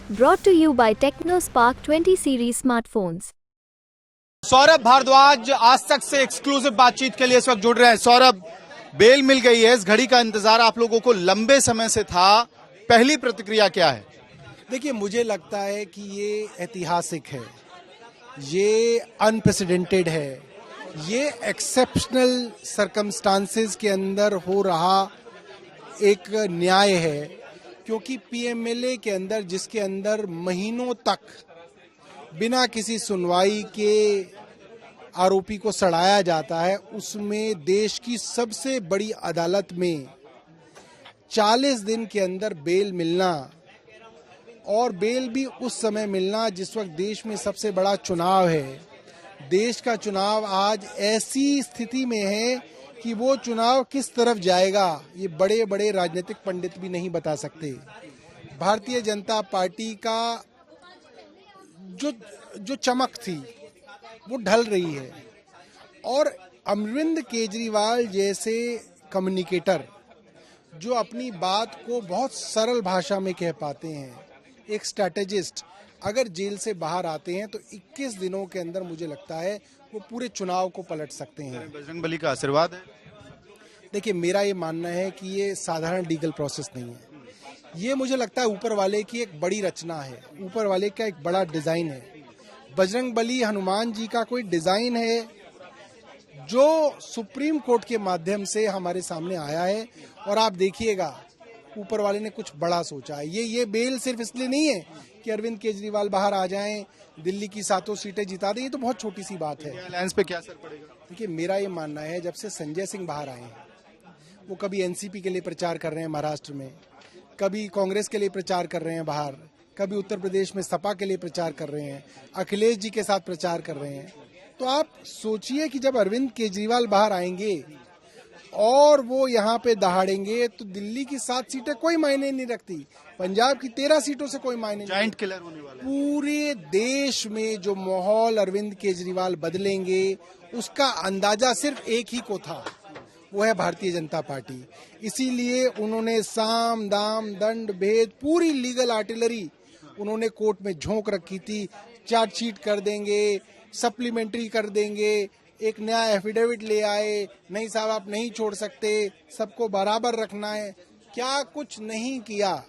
Brought to you by TechnoSpark 20 series smartphones. Saurabh Bhardwaj आज तक से एक्सक्लूसिव बातचीत के लिए इस वक्त जुड़ रहे हैं। सौरभ, बेल मिल गई है, इस घड़ी का इंतजार आप लोगों को लंबे समय से था, पहली प्रतिक्रिया क्या है? देखिए, मुझे लगता है कि ये ऐतिहासिक है, ये अनप्रेसिडेंटेड है, ये एक्सेप्शनल सर्कमस्टांसेस के अंदर हो रहा एक न्याय है, क्योंकि पीएमएलए के अंदर जिसके अंदर महीनों तक बिना किसी सुनवाई के आरोपी को सड़ाया जाता है, उसमें देश की सबसे बड़ी अदालत में 40 दिन के अंदर बेल मिलना, और बेल भी उस समय मिलना जिस वक्त देश में सबसे बड़ा चुनाव है। देश का चुनाव आज ऐसी स्थिति में है कि वो चुनाव किस तरफ जाएगा ये बड़े बड़े राजनीतिक पंडित भी नहीं बता सकते। भारतीय जनता पार्टी का जो चमक थी वो ढल रही है, और अरविंद केजरीवाल जैसे कम्युनिकेटर जो अपनी बात को बहुत सरल भाषा में कह पाते हैं, एक स्ट्रैटेजिस्ट, अगर जेल से बाहर आते हैं तो 21 दिनों के अंदर मुझे लगता है वो पूरे चुनाव को पलट सकते हैं। बजरंगबली का आशीर्वाद है। देखिए, मेरा ये मानना है कि ये साधारण लीगल प्रोसेस नहीं है, ये मुझे लगता है ऊपर वाले की एक बड़ी रचना है, ऊपर वाले का एक बड़ा डिजाइन है। बजरंगबली हनुमान जी का कोई डिजाइन है जो सुप्रीम कोर्ट के माध्यम से हमारे सामने आया है, और आप देखिएगा ऊपर वाले ने कुछ बड़ा सोचा है। ये बेल सिर्फ इसलिए नहीं है कि अरविंद केजरीवाल बाहर आ जाएं, दिल्ली की 7 सीटें जिता दें, ये तो बहुत छोटी सी बात है। अलायंस पे क्या असर पड़ेगा? देखिए, मेरा ये मानना है, जब से संजय सिंह बाहर आए हैं, वो कभी एनसीपी के लिए प्रचार कर रहे हैं महाराष्ट्र में, कभी कांग्रेस के लिए प्रचार कर रहे हैं बाहर, कभी उत्तर प्रदेश में सपा के लिए प्रचार कर रहे हैं, अखिलेश जी के साथ प्रचार कर रहे हैं। तो आप सोचिए कि जब अरविंद केजरीवाल बाहर आएंगे और वो यहाँ पे दहाड़ेंगे तो दिल्ली की 7 सीटें कोई मायने नहीं रखती, पंजाब की 13 सीटों से कोई मायने नहीं। जायंट किलर होने वाला है। पूरे देश में जो माहौल अरविंद केजरीवाल बदलेंगे उसका अंदाजा सिर्फ एक ही को था, वो है भारतीय जनता पार्टी। इसीलिए उन्होंने साम दाम दंड भेद पूरी लीगल आर्टिलरी उन्होंने कोर्ट में झोंक रखी थी। चार्जशीट कर देंगे, सप्लीमेंट्री कर देंगे, एक नया एफिडेविट ले आए, नहीं साहब आप नहीं छोड़ सकते, सबको बराबर रखना है, क्या कुछ नहीं किया।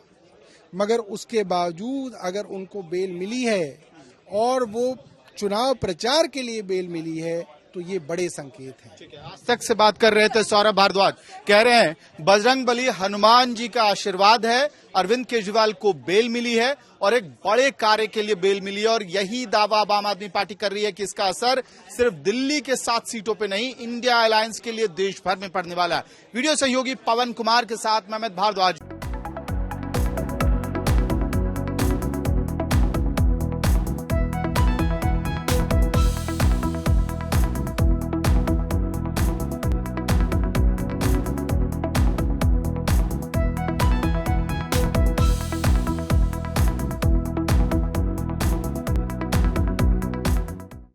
मगर उसके बावजूद अगर उनको बेल मिली है और वो चुनाव प्रचार के लिए बेल मिली है तो ये बड़े संकेत हैं। आज तक से बात कर रहे थे सौरभ भारद्वाज, कह रहे हैं बजरंगबली हनुमान जी का आशीर्वाद है, अरविंद केजरीवाल को बेल मिली है और एक बड़े कार्य के लिए बेल मिली है, और यही दावा अब आम आदमी पार्टी कर रही है कि इसका असर सिर्फ दिल्ली के 7 सीटों पे नहीं, इंडिया अलायंस के लिए देश भर में पड़ने वाला है। वीडियो सहयोगी पवन कुमार के साथ मैं अमित भारद्वाज।